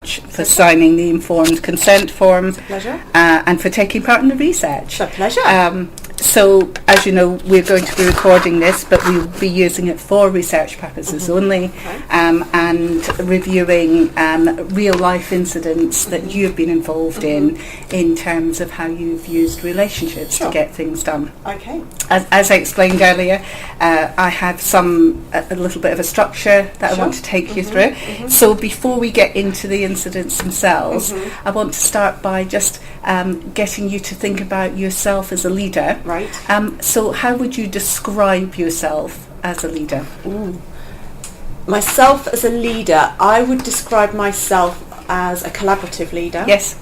for signing the informed consent form. It's a pleasure. And for taking part in the research. It's a pleasure. So, as you know, we're going to be recording this, but we'll be using it for research purposes only, and reviewing real-life incidents that you've been involved in terms of how you've used relationships to get things done. Okay. As I explained earlier, I have a little bit of a structure that I want to take you through. So before we get into the incidents themselves, I want to start by just getting you to think about yourself as a leader. Right. So how would you describe yourself as a leader? Myself as a leader, I would describe myself as a collaborative leader. Yes.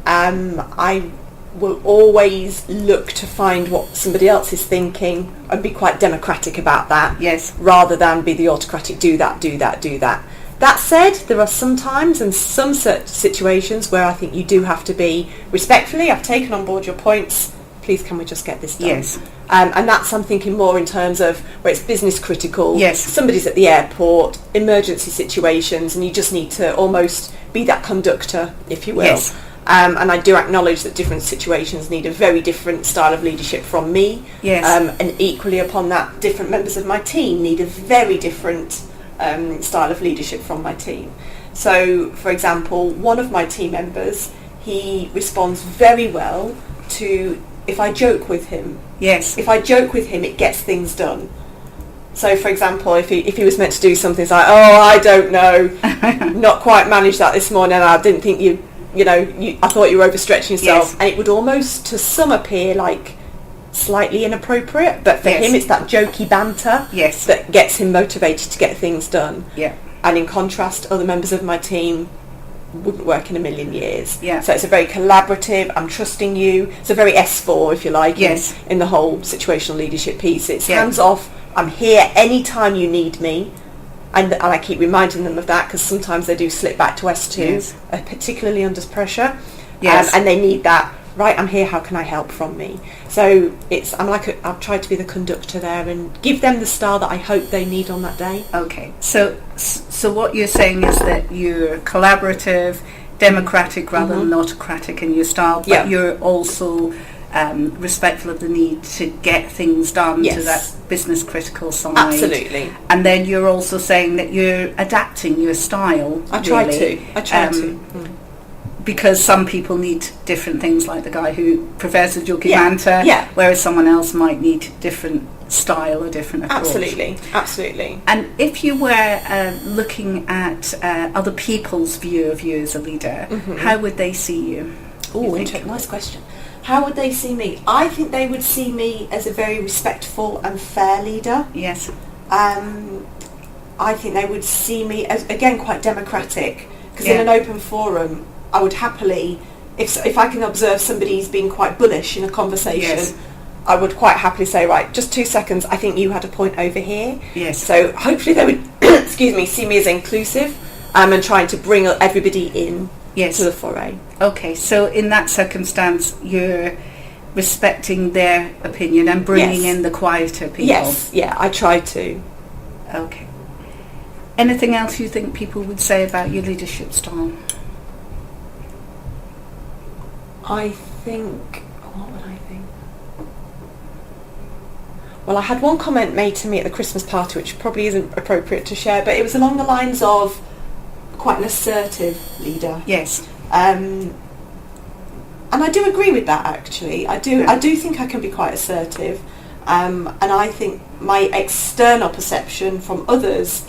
I will always look to find what somebody else is thinking and be quite democratic about that. Yes. Rather than be the autocratic, do that, do that, do that. That said, there are some times and some situations where I think you do have to be respectfully, I've taken on board your points, please can we just get this done? Yes. And that's I'm thinking more in terms of where it's business critical. Yes. Somebody's at the airport, emergency situations, and you just need to almost be that conductor, if you will. Yes. And I do acknowledge that different situations need a very different style of leadership from me. Yes. And equally upon that, different members of my team need a very different style of leadership from my team. So, for example, one of my team members, he responds very well to if I joke with him. Yes. If I joke with him, it gets things done. So, for example, if he was meant to do something, it's like, oh, I don't know, not quite managed that this morning. I didn't think I thought you were overstretching yourself. Yes. And it would almost, to some, appear like slightly inappropriate, but for him, it's that jokey banter that gets him motivated to get things done. Yeah. And in contrast, other members of my team wouldn't work in a million years. Yeah. So it's a very collaborative, I'm trusting you. It's a very S4, if you like, in the whole situational leadership piece. It's hands off, I'm here anytime you need me. And I keep reminding them of that because sometimes they do slip back to S2, particularly under pressure. Yes. And they need that, right, I'm here, how can I help from me? So I've tried to be the conductor there and give them the style that I hope they need on that day. Okay, so what you're saying is that you're collaborative, democratic rather than autocratic in your style, but you're also respectful of the need to get things done to that business critical side. Absolutely. And then you're also saying that you're adapting your style. I try to. Because some people need different things, like the guy who prefers the jokey banter, whereas someone else might need different style or different approach. Absolutely. And if you were looking at other people's view of you as a leader, how would they see you? Oh, nice question. How would they see me? I think they would see me as a very respectful and fair leader. Yes. I think they would see me as, again, quite democratic, because in an open forum, I would happily, if I can observe somebody's being quite bullish in a conversation, I would quite happily say, right, just 2 seconds, I think you had a point over here. Yes. So hopefully they would, see me as inclusive and trying to bring everybody in to the foray. Okay, so in that circumstance, you're respecting their opinion and bringing in the quieter people. Yes, I try to. Okay. Anything else you think people would say about your leadership style? What would I think? Well, I had one comment made to me at the Christmas party, which probably isn't appropriate to share, but it was along the lines of quite an assertive leader. Yes. And I do agree with that, actually. I do think I can be quite assertive. And I think my external perception from others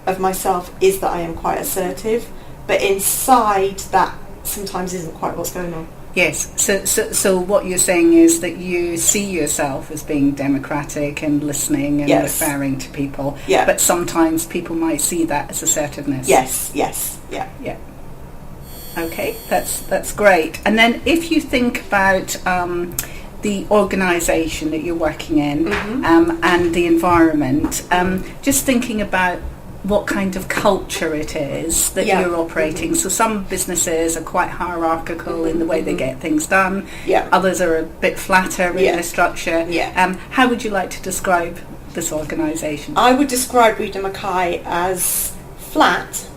of myself is that I am quite assertive, but inside that sometimes isn't quite what's going on. Yes, so what you're saying is that you see yourself as being democratic and listening and referring to people, but sometimes people might see that as assertiveness. Yeah. Okay, that's great. And then if you think about the organisation that you're working in and the environment, just thinking about what kind of culture it is that you're operating. So some businesses are quite hierarchical in the way they get things done. Others are a bit flatter in their structure. How would you like to describe this organisation? I would describe Reader Mackay as flat,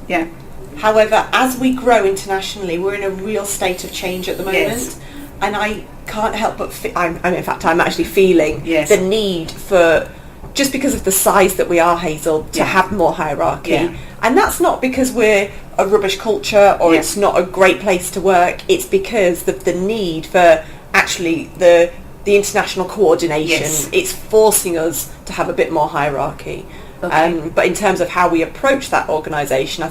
However, as we grow internationally, we're in a real state of change at the moment. Yes. And I can't help but I'm actually feeling Yes. the need for, just because of the size that we are, Hazel, to Yeah. have more hierarchy. Yeah. And that's not because we're a rubbish culture or Yeah. it's not a great place to work. It's because the need for actually the international coordination, Yes. it's forcing us to have a bit more hierarchy. Okay. But in terms of how we approach that organisation,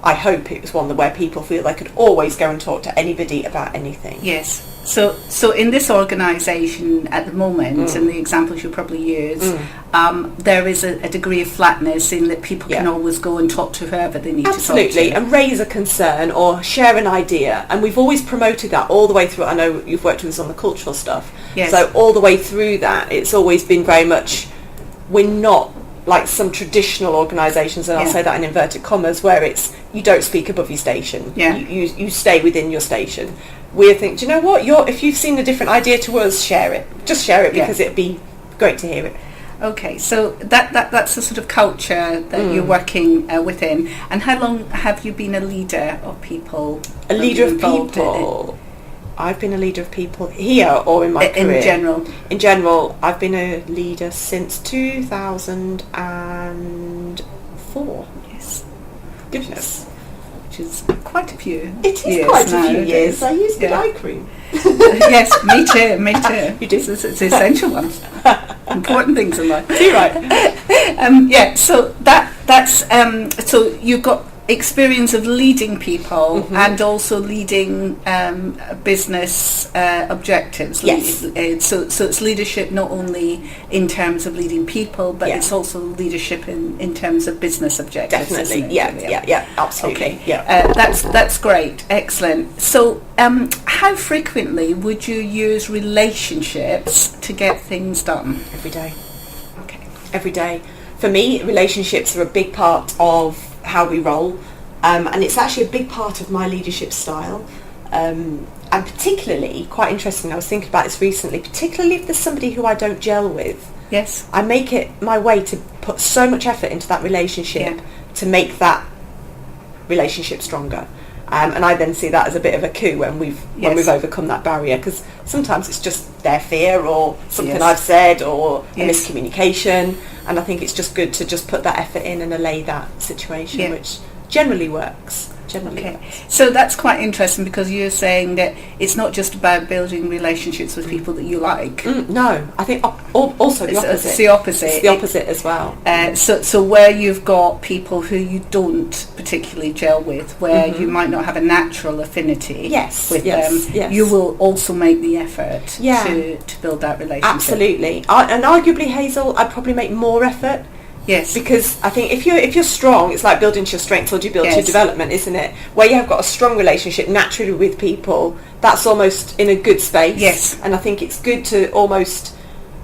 I hope it was one where people feel they could always go and talk to anybody about anything. Yes. So in this organisation at the moment, and the examples you probably use, there is a degree of flatness in that people can Yeah. always go and talk to whoever they need Absolutely, to talk to. and raise a concern or share an idea. And we've always promoted that all the way through. I know you've worked with us on the cultural stuff. Yes. So all the way through that, it's always been very much, we're not like some traditional organisations, and I'll Yeah. say that in inverted commas, where it's you don't speak above your station. Yeah. You stay within your station. We think, do you know what? If you've seen a different idea to us, share it. Just share it, Yeah. because it'd be great to hear it. Okay, so that's the sort of culture that you're working within. And how long have you been a leader of people? A leader of involved people. I've been a leader of people here or in my career. in general? In general, I've been a leader since 2004. Yes. Goodness. Which is quite a few It is years quite a now, few it years. is. I used the Yeah. dye cream. Yes, me too. You do? It's essential ones. Important things in life. You're right. Yeah, so that's so you've got experience of leading people and also leading business objectives. Yes. So it's leadership not only in terms of leading people, but Yeah. it's also leadership in terms of business objectives. Definitely. isn't it, Yeah, Julia? yeah, absolutely. Okay. Yeah. That's great. Excellent. So, how frequently would you use relationships to get things done? Every day. Okay. Every day. For me, relationships are a big part of how we roll, and it's actually a big part of my leadership style. And particularly, quite interesting, I was thinking about this recently, particularly if there's somebody who I don't gel with, Yes. I make it my way to put so much effort into that relationship Yeah. to make that relationship stronger. And I then see that as a bit of a coup when we've Yes. overcome that barrier, because sometimes it's just their fear or something Yes. I've said or a Yes. miscommunication, and I think it's just good to just put that effort in and allay that situation, Yeah. which generally works. Generally Okay, works. so that's quite interesting because you're saying that it's not just about building relationships with people that you like. No, I think also the opposite. It's the opposite. It's the opposite as well. So where you've got people who you don't particularly gel with, where you might not have a natural affinity Yes, with yes, them, yes. you will also make the effort Yeah. to build that relationship. Absolutely, and arguably, Hazel, I'd probably make more effort. Yes. Because I think if you're strong, it's like building to your strengths or do you build to your Yes. development, isn't it? Where you have got a strong relationship naturally with people, that's almost in a good space. Yes. And I think it's good to almost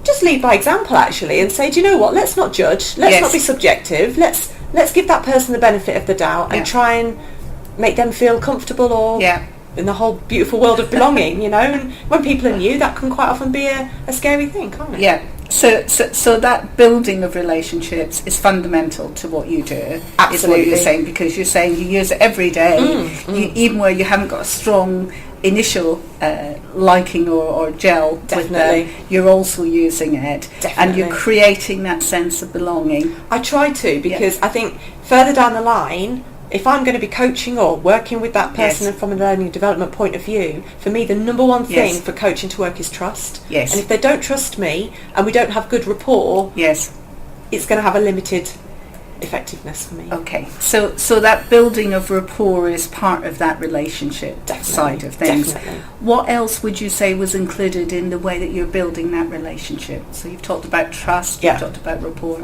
just lead by example, actually, and say, do you know what? Let's not judge. Let's Yes. not be subjective. Let's give that person the benefit of the doubt and Yeah. try and make them feel comfortable or Yeah. in the whole beautiful world of belonging, you know. And when people are new, that can quite often be a scary thing, can't it? Yeah. So that building of relationships is fundamental to what you do. Is what Absolutely. you're saying, because you're saying you use it every day, even where you haven't got a strong initial liking or gel with Definitely. them, you're also using it, and Definitely. you're creating that sense of belonging. I try to, because I think further down the line, if I'm going to be coaching or working with that person Yes. and from a learning and development point of view, for me the number one thing Yes. for coaching to work is trust. Yes. And if they don't trust me and we don't have good rapport, Yes. it's going to have a limited effectiveness for me. Okay. So that building of rapport is part of that relationship Definitely, side of things. definitely. What else would you say was included in the way that you're building that relationship? So you've talked about trust, Yeah. you've talked about rapport.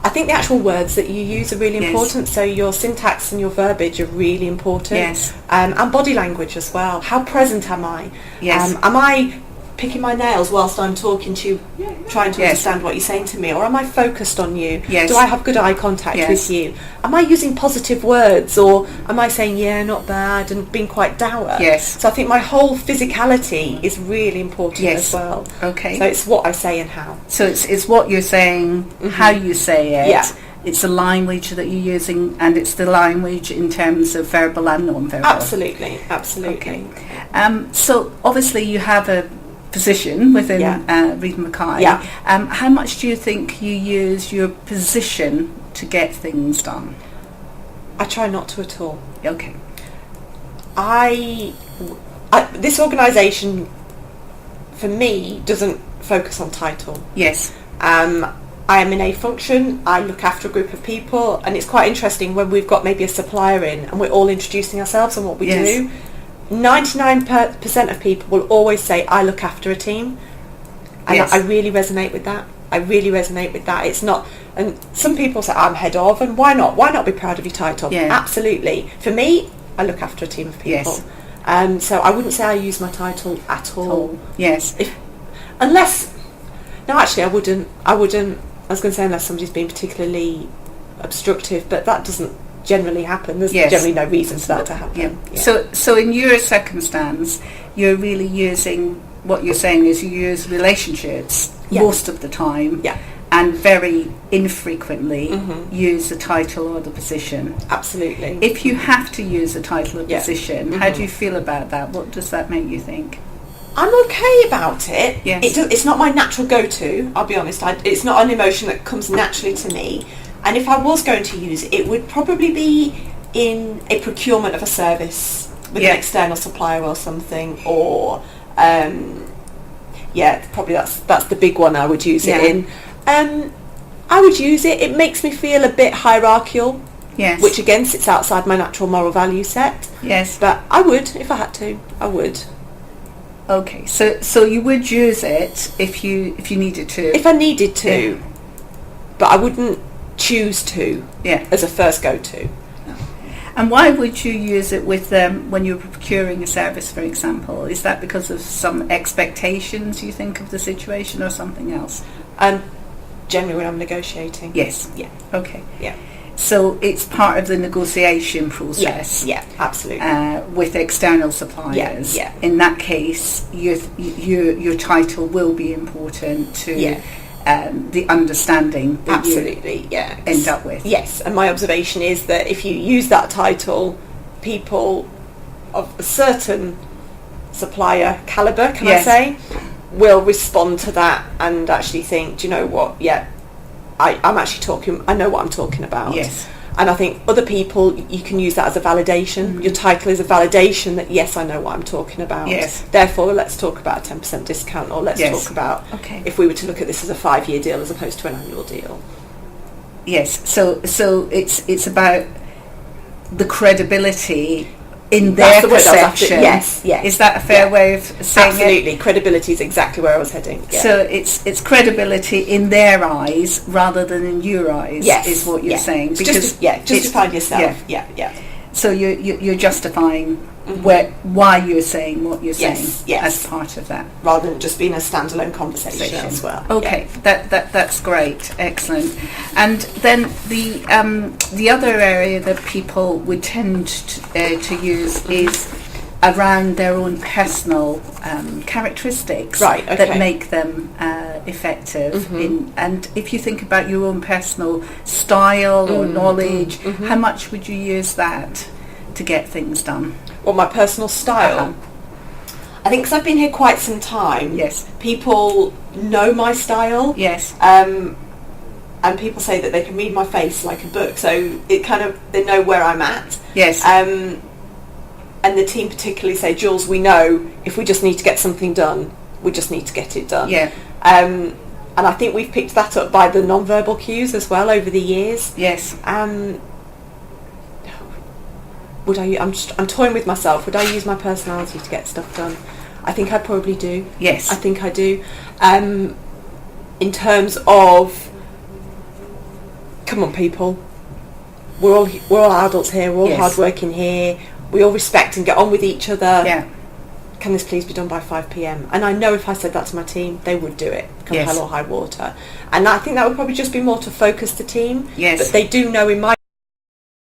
I think the actual words that you use are really Yes. important. So your syntax and your verbiage are really important. Yes. And body language as well. How present am I? Yes. Am I picking my nails whilst I'm talking to you, trying to Yes. understand what you're saying to me? Or am I focused on you? Yes. Do I have good eye contact Yes. with you? Am I using positive words? Or am I saying, yeah, not bad, and being quite dour? Yes. So I think my whole physicality is really important Yes. as well. Okay. So it's what I say and how. So it's what you're saying, how you say it, Yeah. it's the language that you're using, and it's the language in terms of verbal and non-verbal. Absolutely. Okay. So obviously you have a position within Reed Mackay. Yeah. How much do you think you use your position to get things done? I try not to at all. Okay. This organisation, for me, doesn't focus on title. Yes. I am in a function, I look after a group of people, and it's quite interesting when we've got maybe a supplier in and we're all introducing ourselves and what we do. 99% of people will always say, I look after a team. And I really resonate with that. It's not, and some people say, I'm head of, and why not? Why not be proud of your title? Yeah. Absolutely. For me, I look after a team of people. Yes. So I wouldn't say I use my title at all. Yes. Unless, no, actually, I wouldn't. I was going to say unless somebody's been particularly obstructive, but that doesn't generally happen. There's generally no reason for that to happen. Yeah. So in your circumstance, you're really using, what you're saying is you use relationships most of the time, and very infrequently use the title or the position. Absolutely. If you have to use a title or position, how do you feel about that? What does that make you think? I'm okay about it. Yes. It's not my natural go-to, I'll be honest. It's not an emotion that comes naturally to me. And if I was going to use it, it would probably be in a procurement of a service with an external supplier or something, or probably that's the big one I would use it in. I would use it. It makes me feel a bit hierarchical, which again sits outside my natural moral value set. Yes. But I would, if I had to, I would. Okay, so you would use it if you needed to. If I needed to, but I wouldn't choose to as a first go-to. And why would you use it with them when you're procuring a service, for example? Is that because of some expectations you think of the situation, or something else? Generally when I'm negotiating. Yes. Yeah. Okay. Yeah. So it's part of the negotiation process. Yeah, absolutely. With external suppliers. Yeah. In that case, your title will be important to the understanding that absolutely, you end up with. Yes, and my observation is that if you use that title, people of a certain supplier calibre, can I say, will respond to that and actually think, do you know what, I'm actually talking, I know what I'm talking about. Yes. And I think other people, you can use that as a validation. Your title is a validation that, yes, I know what I'm talking about. Yes. Therefore, let's talk about a 10% discount, or let's talk about if we were to look at this as a 5-year deal as opposed to an annual deal. Yes. So it's about the credibility in their perception. Yes. Is that a fair way of saying it? Absolutely. Credibility is exactly where I was heading. Yeah. So it's credibility in their eyes rather than in your eyes, is what you're saying. Because justify yourself. Yeah. So you're justifying why you're saying what you're saying as part of that, rather than just being a standalone conversation as well. Okay, that's great, excellent. And then the other area that people would tend to use is around their own personal characteristics that make them effective. And if you think about your own personal style or knowledge, how much would you use that to get things done? Well, my personal style. I think because I've been here quite some time. Yes. People know my style. Yes. And people say that they can read my face like a book, so it kind of, they know where I'm at. Yes. And the team particularly say, Jules, we know if we just need to get something done, we just need to get it done. Yeah. And I think we've picked that up by the non-verbal cues as well over the years. Yes. I'm toying with myself. Would I use my personality to get stuff done? I think I probably do. Yes. I think I do. In terms of, come on, people, we're all adults here. We're all hardworking here. We all respect and get on with each other. Yeah. Can this please be done by 5 p.m? And I know if I said that to my team, they would do it, come hell or high water. And I think that would probably just be more to focus the team. Yes. But they do know in my